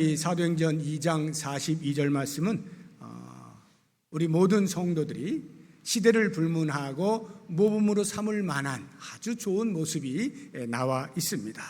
이 사도행전 2장 42절 말씀은 우리 모든 성도들이 시대를 불문하고 모범으로 삼을 만한 아주 좋은 모습이 나와 있습니다.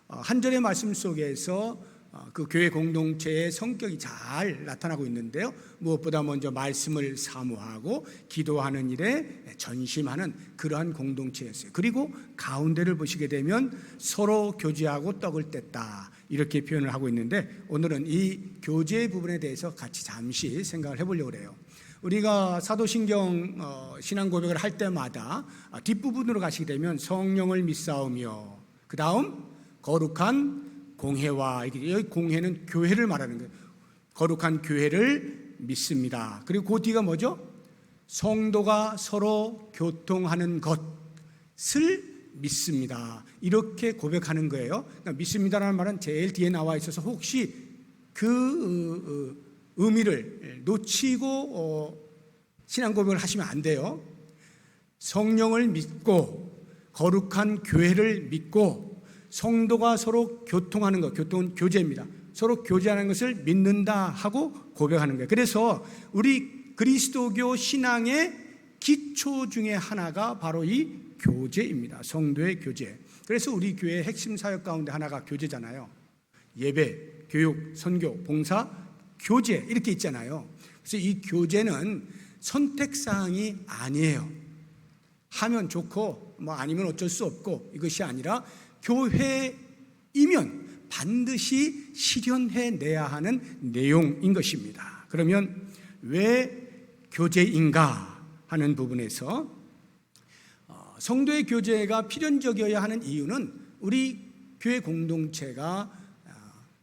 한 절의 말씀 속에서 그 교회 공동체의 성격이 잘 나타나고 있는데요, 무엇보다 먼저 말씀을 사모하고 기도하는 일에 전심하는 그러한 공동체였어요. 그리고 가운데를 보시게 되면 서로 교제하고 떡을 뗐다, 이렇게 표현을 하고 있는데, 오늘은 이 교제 부분에 대해서 같이 잠시 생각을 해보려고 해요. 우리가 사도신경 신앙 고백을 할 때마다 뒷부분으로 가시게 되면 성령을 믿사오며, 그 다음 거룩한 공회와, 여기 공회는 교회를 말하는 거예요. 거룩한 교회를 믿습니다. 그리고 그 뒤가 뭐죠? 성도가 서로 교통하는 것을 믿습니다. 이렇게 고백하는 거예요. 그러니까 믿습니다라는 말은 제일 뒤에 나와 있어서 혹시 그 의미를 놓치고 신앙 고백을 하시면 안 돼요. 성령을 믿고 거룩한 교회를 믿고 성도가 서로 교통하는 것, 교통은 교제입니다. 서로 교제하는 것을 믿는다 하고 고백하는 거예요. 그래서 우리 그리스도교 신앙의 기초 중에 하나가 바로 이 교제입니다. 성도의 교제. 그래서 우리 교회의 핵심 사역 가운데 하나가 교제잖아요. 예배, 교육, 선교, 봉사, 교제, 이렇게 있잖아요. 그래서 이 교제는 선택사항이 아니에요. 하면 좋고 아니면 어쩔 수 없고, 이것이 아니라 교회이면 반드시 실현해내야 하는 내용인 것입니다. 그러면 왜 교제인가 하는 부분에서 성도의 교제가 필연적이어야 하는 이유는 우리 교회 공동체가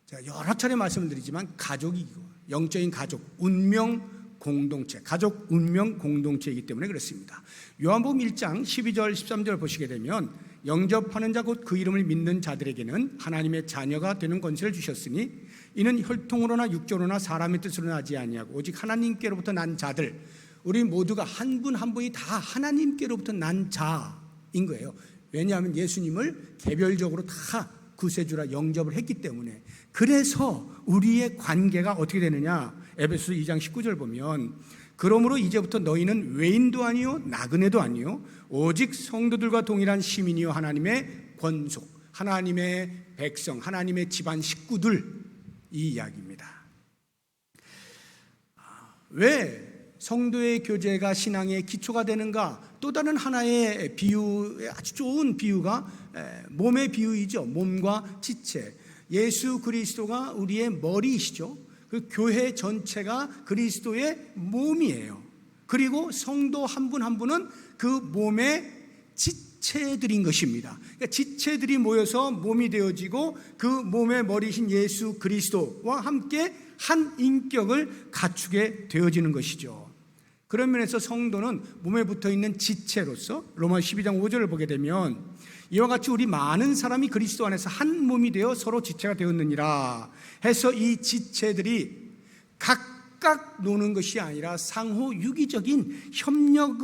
제가 여러 차례 말씀을 드리지만 가족이고, 영적인 가족, 운명 공동체, 가족 운명 공동체이기 때문에 그렇습니다. 요한복음 1장 12절 13절 보시게 되면, 영접하는 자 곧 그 이름을 믿는 자들에게는 하나님의 자녀가 되는 권세를 주셨으니 이는 혈통으로나 육조로나 사람의 뜻으로 나지 아니하고 오직 하나님께로부터 난 자들, 우리 모두가 한 분 한 분이 다 하나님께로부터 난 자인 거예요. 왜냐하면 예수님을 개별적으로 다 구세주라 영접을 했기 때문에. 그래서 우리의 관계가 어떻게 되느냐, 에베소서 2장 19절 보면, 그러므로 이제부터 너희는 외인도 아니요 나그네도 아니요 오직 성도들과 동일한 시민이요 하나님의 권속, 하나님의 백성, 하나님의 집안 식구들, 이 이야기입니다. 왜 성도의 교제가 신앙의 기초가 되는가? 또 다른 하나의 비유, 아주 좋은 비유가 몸의 비유이죠. 몸과 지체. 예수 그리스도가 우리의 머리이시죠. 그 교회 전체가 그리스도의 몸이에요. 그리고 성도 한 분 한 분은 그 몸의 지체들인 것입니다. 그러니까 지체들이 모여서 몸이 되어지고 그 몸의 머리이신 예수 그리스도와 함께 한 인격을 갖추게 되어지는 것이죠. 그런 면에서 성도는 몸에 붙어있는 지체로서 로마 12장 5절을 보게 되면, 이와 같이 우리 많은 사람이 그리스도 안에서 한 몸이 되어 서로 지체가 되었느니라 해서, 이 지체들이 각각 노는 것이 아니라 상호 유기적인 협력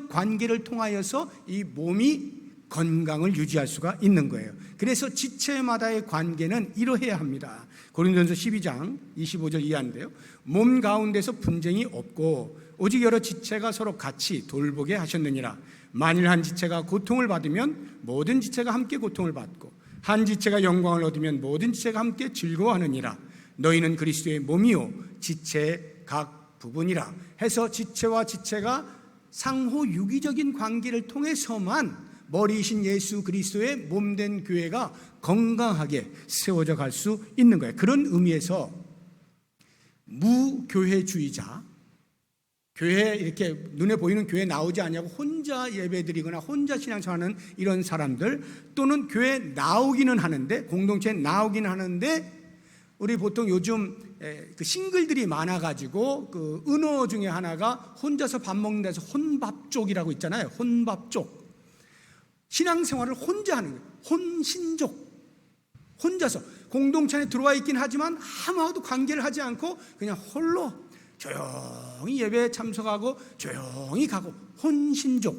관계를 통하여서 이 몸이 건강을 유지할 수가 있는 거예요. 그래서 지체마다의 관계는 이러해야 합니다. 고린도전서 12장 25절 이하인데요, 몸 가운데서 분쟁이 없고 오직 여러 지체가 서로 같이 돌보게 하셨느니라. 만일 한 지체가 고통을 받으면 모든 지체가 함께 고통을 받고, 한 지체가 영광을 얻으면 모든 지체가 함께 즐거워하느니라. 너희는 그리스도의 몸이요 지체의 각 부분이라 해서, 지체와 지체가 상호 유기적인 관계를 통해서만 머리이신 예수 그리스도의 몸된 교회가 건강하게 세워져 갈 수 있는 거예요. 그런 의미에서 무교회주의자, 교회 이렇게 눈에 보이는 교회 나오지 않냐고 혼자 예배드리거나 혼자 신앙생활하는 이런 사람들, 또는 교회 나오기는 하는데, 공동체에 나오기는 하는데, 우리 보통 요즘 그 싱글들이 많아가지고 그 은어 중에 하나가 혼자서 밥 먹는 데서 혼밥족이라고 있잖아요. 혼밥족. 신앙생활을 혼자 하는 거예요. 혼신족. 혼자서 공동체 안에 들어와 있긴 하지만 아무하고도 관계를 하지 않고 그냥 홀로 조용히 예배에 참석하고 조용히 가고, 혼신족.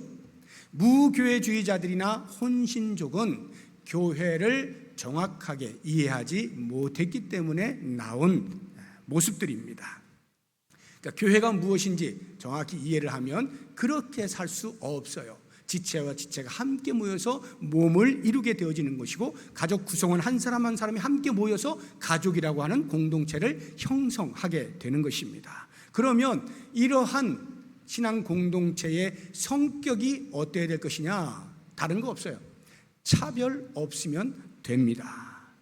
무교회주의자들이나 혼신족은 교회를 정확하게 이해하지 못했기 때문에 나온 모습들입니다. 그러니까 교회가 무엇인지 정확히 이해를 하면 그렇게 살 수 없어요. 지체와 지체가 함께 모여서 몸을 이루게 되어지는 것이고, 가족 구성원 한 사람 한 사람이 함께 모여서 가족이라고 하는 공동체를 형성하게 되는 것입니다. 그러면 이러한 신앙 공동체의 성격이 어때야 될 것이냐? 다른 거 없어요. 차별 없으면 됩니다.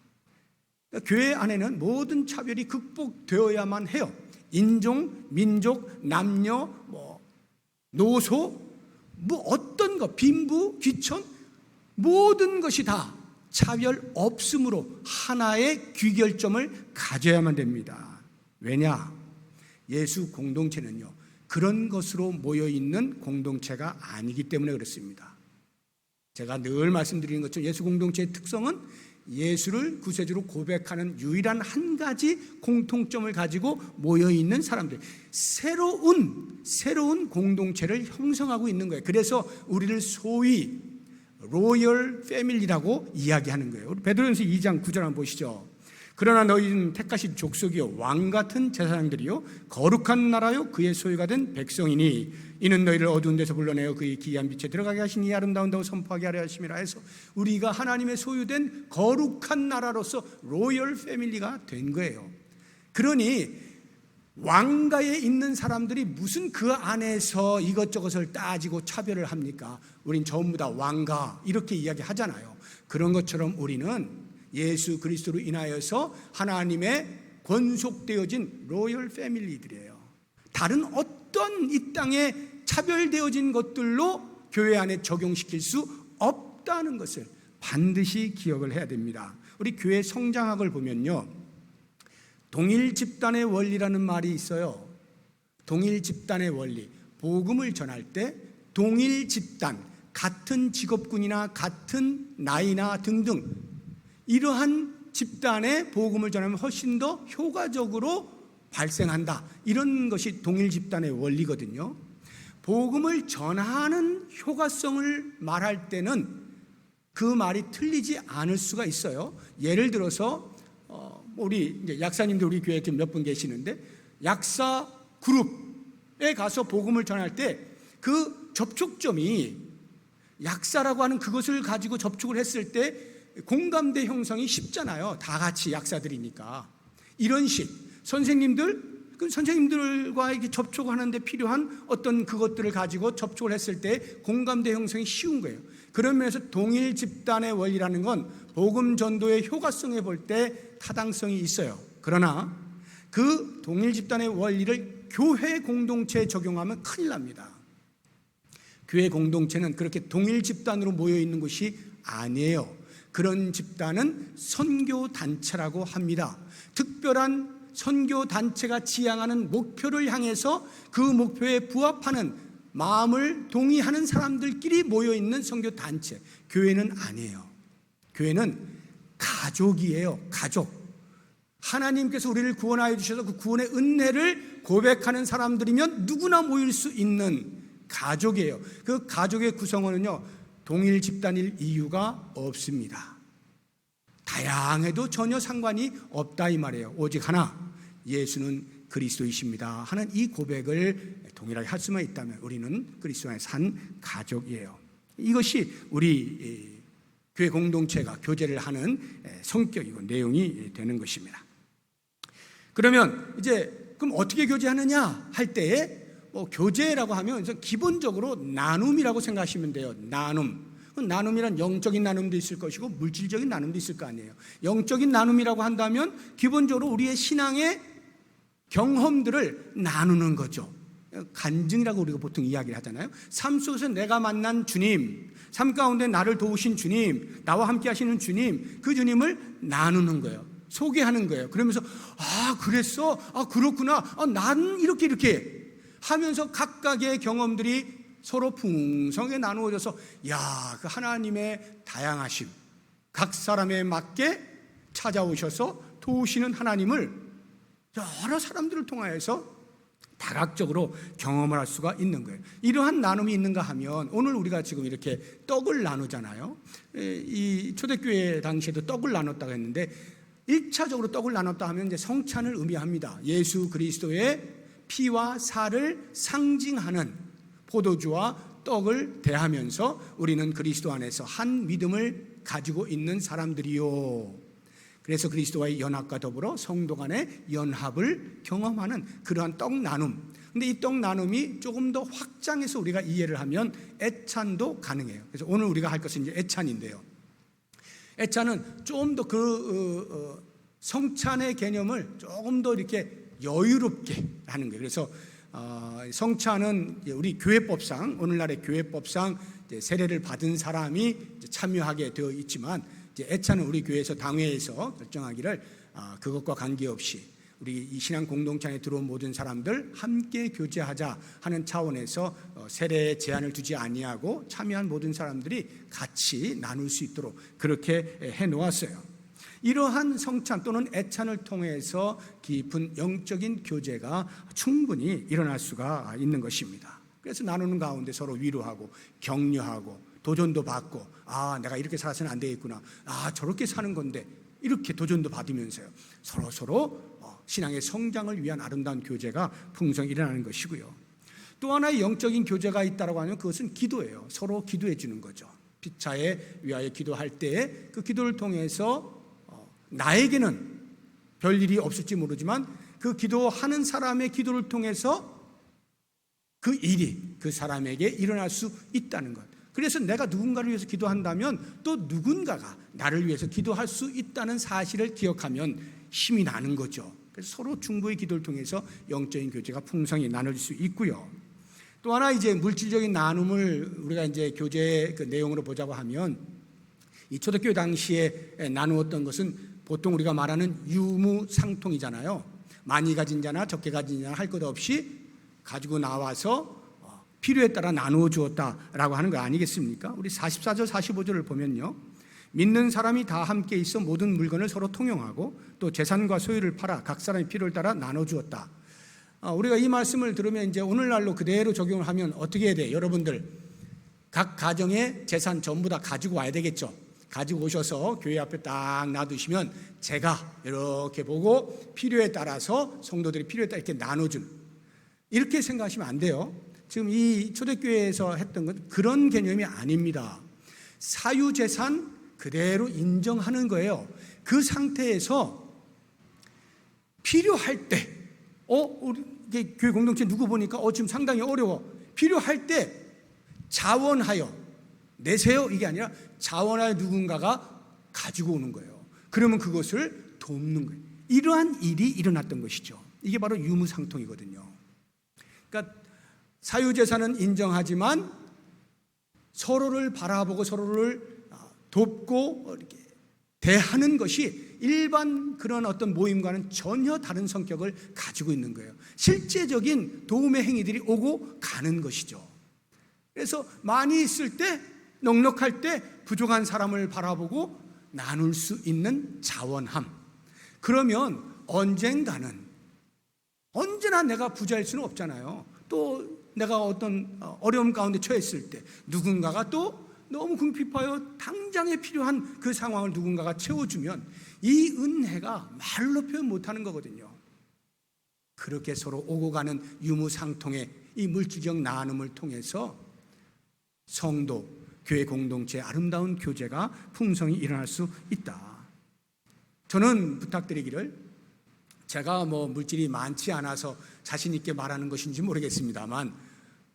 그러니까 교회 안에는 모든 차별이 극복되어야만 해요. 인종, 민족, 남녀, 노소, 어떤 것, 빈부, 귀천, 모든 것이 다 차별 없음으로 하나의 귀결점을 가져야만 됩니다. 왜냐? 예수 공동체는요, 그런 것으로 모여있는 공동체가 아니기 때문에 그렇습니다. 제가 늘 말씀드리는 것처럼 예수 공동체의 특성은 예수를 구세주로 고백하는 유일한 한 가지 공통점을 가지고 모여있는 사람들, 새로운 공동체를 형성하고 있는 거예요. 그래서 우리를 소위 로열 패밀리라고 이야기하는 거예요. 베드로전서 2장 9절 한번 보시죠. 그러나 너희는 택하신 족속이요 왕같은 제사장들이요 거룩한 나라요 그의 소유가 된 백성이니 이는 너희를 어두운 데서 불러내어 그의 기이한 빛에 들어가게 하시니 아름다운다고 선포하게 하려 하심이라 해서 우리가 하나님의 소유된 거룩한 나라로서 로열 패밀리가 된 거예요. 그러니 왕가에 있는 사람들이 무슨 그 안에서 이것저것을 따지고 차별을 합니까? 우린 전부 다 왕가 이렇게 이야기하잖아요. 그런 것처럼 우리는 예수 그리스도로 인하여서 하나님의 권속되어진 로열 패밀리들이에요. 다른 어떤 이 땅에 차별되어진 것들로 교회 안에 적용시킬 수 없다는 것을 반드시 기억을 해야 됩니다. 우리 교회 성장학을 보면요, 동일 집단의 원리라는 말이 있어요. 동일 집단의 원리, 복음을 전할 때 동일 집단, 같은 직업군이나 같은 나이나 등등 이러한 집단의 복음을 전하면 훨씬 더 효과적으로 발생한다. 이런 것이 동일 집단의 원리거든요. 복음을 전하는 효과성을 말할 때는 그 말이 틀리지 않을 수가 있어요. 예를 들어서 우리 이제 약사님들 우리 교회에 몇 분 계시는데 약사 그룹에 가서 복음을 전할 때 그 접촉점이 약사라고 하는 그것을 가지고 접촉을 했을 때 공감대 형성이 쉽잖아요. 다 같이 약사들이니까. 이런 식 선생님들과 이렇게 접촉하는 데 필요한 어떤 그것들을 가지고 접촉을 했을 때 공감대 형성이 쉬운 거예요. 그런 면에서 동일 집단의 원리라는 건 복음 전도의 효과성에 볼 때 타당성이 있어요. 그러나 그 동일 집단의 원리를 교회 공동체에 적용하면 큰일 납니다. 교회 공동체는 그렇게 동일 집단으로 모여 있는 것이 아니에요. 그런 집단은 선교단체라고 합니다. 특별한 선교단체가 지향하는 목표를 향해서 그 목표에 부합하는 마음을 동의하는 사람들끼리 모여있는 선교단체. 교회는 아니에요. 교회는 가족이에요. 가족. 하나님께서 우리를 구원하여 주셔서 그 구원의 은혜를 고백하는 사람들이면 누구나 모일 수 있는 가족이에요. 그 가족의 구성원은요, 동일 집단일 이유가 없습니다. 다양해도 전혀 상관이 없다 이 말이에요. 오직 하나, 예수는 그리스도이십니다 하는 이 고백을 동일하게 할 수만 있다면 우리는 그리스도 안에 산 가족이에요. 이것이 우리 교회 공동체가 교제를 하는 성격이고 내용이 되는 것입니다. 그러면 이제 그럼 어떻게 교제하느냐 할 때에 교제라고 하면 기본적으로 나눔이라고 생각하시면 돼요. 나눔이란 영적인 나눔도 있을 것이고 물질적인 나눔도 있을 거 아니에요. 영적인 나눔이라고 한다면 기본적으로 우리의 신앙의 경험들을 나누는 거죠. 간증이라고 우리가 보통 이야기를 하잖아요. 삶 속에서 내가 만난 주님, 삶 가운데 나를 도우신 주님, 나와 함께 하시는 주님, 그 주님을 나누는 거예요. 소개하는 거예요. 그러면서 그랬어? 그렇구나. 난 이렇게 하면서 각각의 경험들이 서로 풍성하게 나누어져서 그 하나님의 다양하심, 각 사람에 맞게 찾아오셔서 도우시는 하나님을 여러 사람들을 통하여서 다각적으로 경험을 할 수가 있는 거예요. 이러한 나눔이 있는가 하면 오늘 우리가 지금 이렇게 떡을 나누잖아요. 이 초대교회 당시에도 떡을 나눴다고 했는데 1차적으로 떡을 나눴다 하면 이제 성찬을 의미합니다. 예수 그리스도의 피와 살을 상징하는 포도주와 떡을 대하면서 우리는 그리스도 안에서 한 믿음을 가지고 있는 사람들이요. 그래서 그리스도와의 연합과 더불어 성도 간의 연합을 경험하는 그러한 떡 나눔. 근데 이 떡 나눔이 조금 더 확장해서 우리가 이해를 하면 애찬도 가능해요. 그래서 오늘 우리가 할 것은 이제 애찬인데요. 애찬은 조금 더 성찬의 개념을 조금 더 이렇게 여유롭게 하는 거예요. 그래서 성찬은 우리 교회법상, 오늘날의 교회법상 세례를 받은 사람이 참여하게 되어 있지만, 애찬은 우리 교회에서 당회에서 결정하기를 그것과 관계없이 우리 이 신앙 공동체 안에 들어온 모든 사람들 함께 교제하자 하는 차원에서 세례에 제한을 두지 아니하고 참여한 모든 사람들이 같이 나눌 수 있도록 그렇게 해놓았어요. 이러한 성찬 또는 애찬을 통해서 깊은 영적인 교제가 충분히 일어날 수가 있는 것입니다. 그래서 나누는 가운데 서로 위로하고 격려하고 도전도 받고, 내가 이렇게 살아서는 안 되겠구나, 저렇게 사는 건데, 이렇게 도전도 받으면서요, 서로 신앙의 성장을 위한 아름다운 교제가 풍성히 일어나는 것이고요. 또 하나의 영적인 교제가 있다고 하면 그것은 기도예요. 서로 기도해 주는 거죠. 피차에 위하여 기도할 때 그 기도를 통해서 나에게는 별일이 없을지 모르지만 그 기도하는 사람의 기도를 통해서 그 일이 그 사람에게 일어날 수 있다는 것. 그래서 내가 누군가를 위해서 기도한다면 또 누군가가 나를 위해서 기도할 수 있다는 사실을 기억하면 힘이 나는 거죠. 그래서 서로 중보의 기도를 통해서 영적인 교제가 풍성히 나눌 수 있고요. 또 하나 이제 물질적인 나눔을 우리가 이제 교제의 그 내용으로 보자고 하면, 이 초대교회 당시에 나누었던 것은 보통 우리가 말하는 유무상통이잖아요. 많이 가진 자나 적게 가진 자나 할 것 없이 가지고 나와서 필요에 따라 나누어 주었다라고 하는 거 아니겠습니까? 우리 44절 45절을 보면요, 믿는 사람이 다 함께 있어 모든 물건을 서로 통용하고 또 재산과 소유를 팔아 각 사람의 필요를 따라 나눠 주었다. 우리가 이 말씀을 들으면 이제 오늘날로 그대로 적용을 하면 어떻게 해야 돼? 여러분들 각 가정의 재산 전부 다 가지고 와야 되겠죠. 가지고 오셔서 교회 앞에 딱 놔두시면 제가 이렇게 보고 필요에 따라서 성도들이 필요에 따라 이렇게 나눠주는, 이렇게 생각하시면 안 돼요. 지금 이 초대교회에서 했던 건 그런 개념이 아닙니다. 사유재산 그대로 인정하는 거예요. 그 상태에서 필요할 때, 우리 교회 공동체 누구 보니까 지금 상당히 어려워. 필요할 때 자원하여 내세요, 이게 아니라 자원하여 누군가가 가지고 오는 거예요. 그러면 그것을 돕는 거예요. 이러한 일이 일어났던 것이죠. 이게 바로 유무상통이거든요. 그러니까 사유재산은 인정하지만 서로를 바라보고 서로를 돕고 이렇게 대하는 것이 일반 그런 어떤 모임과는 전혀 다른 성격을 가지고 있는 거예요. 실제적인 도움의 행위들이 오고 가는 것이죠. 그래서 많이 있을 때, 넉넉할 때 부족한 사람을 바라보고 나눌 수 있는 자원함. 그러면 언젠가는, 언제나 내가 부자일 수는 없잖아요. 또 내가 어떤 어려움 가운데 처했을 때 누군가가 또 너무 궁핍하여 당장에 필요한 그 상황을 누군가가 채워주면 이 은혜가 말로 표현 못하는 거거든요. 그렇게 서로 오고 가는 유무상통의 이 물질적 나눔을 통해서 성도, 교회 공동체의 아름다운 교제가 풍성히 일어날 수 있다. 저는 부탁드리기를, 제가 물질이 많지 않아서 자신 있게 말하는 것인지 모르겠습니다만,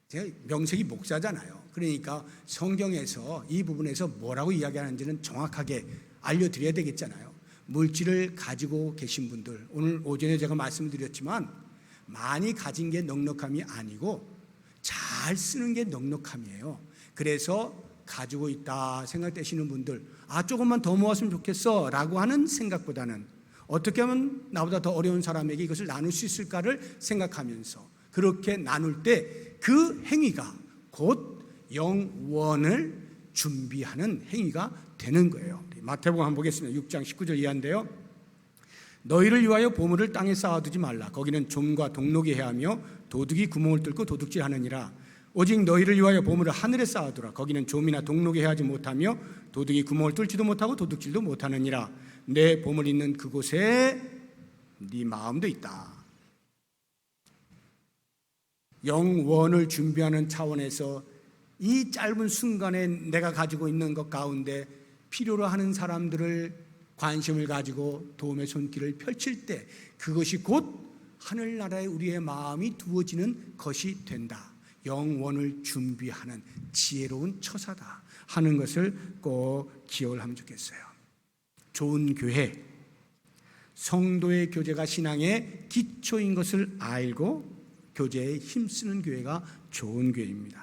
제가 명색이 목사잖아요. 그러니까 성경에서 이 부분에서 뭐라고 이야기하는지는 정확하게 알려드려야 되겠잖아요. 물질을 가지고 계신 분들, 오늘 오전에 제가 말씀드렸지만 많이 가진 게 넉넉함이 아니고 잘 쓰는 게 넉넉함이에요. 그래서 가지고 있다 생각되시는 분들, 조금만 더 모았으면 좋겠어 라고 하는 생각보다는 어떻게 하면 나보다 더 어려운 사람에게 이것을 나눌 수 있을까를 생각하면서 그렇게 나눌 때 그 행위가 곧 영원을 준비하는 행위가 되는 거예요. 마태복음 한번 보겠습니다. 6장 19절 이하인데요, 너희를 위하여 보물을 땅에 쌓아두지 말라. 거기는 좀과 동록이 해하며 도둑이 구멍을 뚫고 도둑질하느니라. 오직 너희를 위하여 보물을 하늘에 쌓아두라. 거기는 좀이나 동록에 해하지 못하며 도둑이 구멍을 뚫지도 못하고 도둑질도 못하느니라. 내 보물 있는 그곳에 네 마음도 있다. 영원을 준비하는 차원에서 이 짧은 순간에 내가 가지고 있는 것 가운데 필요로 하는 사람들을 관심을 가지고 도움의 손길을 펼칠 때 그것이 곧 하늘나라에 우리의 마음이 두어지는 것이 된다. 영원을 준비하는 지혜로운 처사다 하는 것을 꼭 기억을 하면 좋겠어요. 좋은 교회, 성도의 교제가 신앙의 기초인 것을 알고 교제에 힘쓰는 교회가 좋은 교회입니다.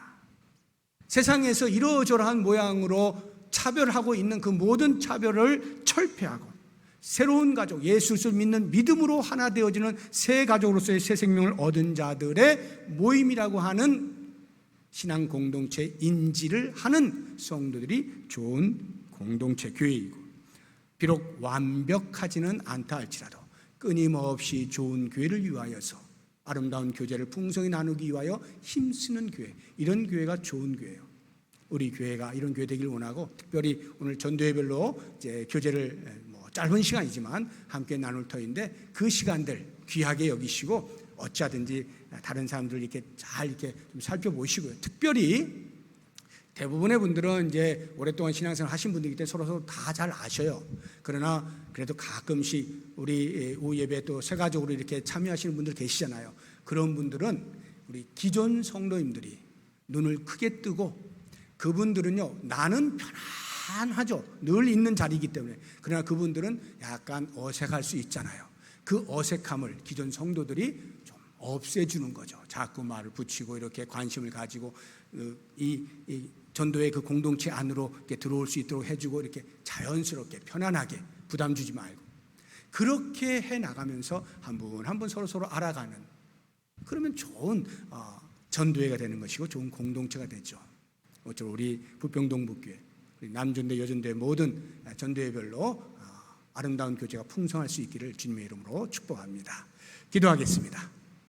세상에서 이러저러한 모양으로 차별하고 있는 그 모든 차별을 철폐하고 새로운 가족, 예수를 믿는 믿음으로 하나 되어지는 새 가족으로서의 새 생명을 얻은 자들의 모임이라고 하는 신앙 공동체 인지를 하는 성도들이 좋은 공동체 교회이고, 비록 완벽하지는 않다 할지라도 끊임없이 좋은 교회를 위하여서 아름다운 교제를 풍성히 나누기 위하여 힘쓰는 교회, 이런 교회가 좋은 교회예요. 우리 교회가 이런 교회 되길 원하고, 특별히 오늘 전도회별로 이제 교제를 짧은 시간이지만 함께 나눌 터인데 그 시간들 귀하게 여기시고 어찌하든지 다른 사람들 이렇게 잘 이렇게 좀 살펴보시고요. 특별히 대부분의 분들은 이제 오랫동안 신앙생활 하신 분들이기 때문에 서로 다 잘 아셔요. 그러나 그래도 가끔씩 우리 오후 예배 또 새가족으로 이렇게 참여하시는 분들 계시잖아요. 그런 분들은 우리 기존 성도님들이 눈을 크게 뜨고, 그분들은요 나는 편안하죠. 늘 있는 자리이기 때문에. 그러나 그분들은 약간 어색할 수 있잖아요. 그 어색함을 기존 성도들이 좀 없애주는 거죠. 자꾸 말을 붙이고 이렇게 관심을 가지고 이 전도의 그 공동체 안으로 이렇게 들어올 수 있도록 해주고, 이렇게 자연스럽게 편안하게 부담 주지 말고 그렇게 해 나가면서 한 분 한 분 서로 알아가는, 그러면 좋은 전도회가 되는 것이고 좋은 공동체가 되죠. 어쩌면 우리 부평동북교회, 남전대 여전대 모든 전도회별로 아름다운 교제가 풍성할 수 있기를 주님의 이름으로 축복합니다. 기도하겠습니다.